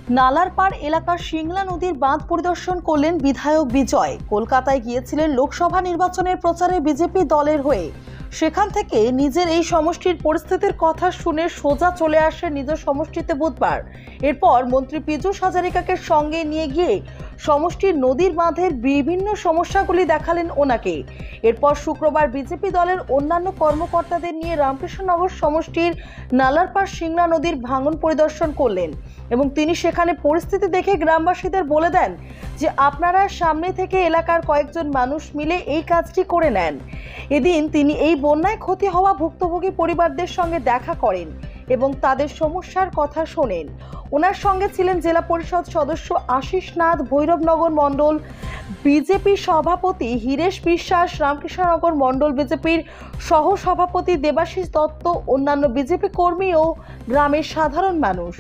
নালারপাড় এলাকার সিংলা নদীর বাঁধ পরিদর্শন করলেন বিধায়ক বিজয়। কলকাতায় গিয়েছিলেন লোকসভা নির্বাচনের প্রচারে বিজেপি দলের হয়ে। সেখান থেকে নিজের এই সমষ্টির পরিস্থিতির কথা শুনে সোজা চলে আসে নিজ সমষ্টিতে বুধবার। এরপর মন্ত্রী পীযূষ হাজারিকাকে সঙ্গে নিয়ে গিয়ে সমষ্টির নদীর বাঁধের বিভিন্ন সমস্যাগুলি দেখালেন ওনাকে। এরপর শুক্রবার বিজেপি দলের অন্যান্য কর্মকর্তাদের নিয়ে রামকৃষ্ণনগর সমষ্টির নালারপাড় সিংলা নদীর ভাঙন পরিদর্শন করলেন এবং তিনি সেখানে পরিস্থিতি দেখে গ্রামবাসীদের বলে দেন যে আপনারা সামনে থেকে এলাকার কয়েকজন মানুষ মিলে এই কাজটি করে নেন। এদিন তিনি এই বন্যায় ক্ষতি হওয়া ভুক্তভোগী পরিবারদের সঙ্গে দেখা করেন এবং তাদের সমস্যার কথা শোনেন। ওনার সঙ্গে ছিলেন জেলা পরিষদ সদস্য আশিস নাথ, ভৈরবনগর মণ্ডল বিজেপি সভাপতি হীরেশ বিশ্বাস, রামকৃষ্ণনগর মণ্ডল বিজেপির সহ সভাপতি দেবাশিস দত্ত, অন্যান্য বিজেপি কর্মী ও গ্রামের সাধারণ মানুষ।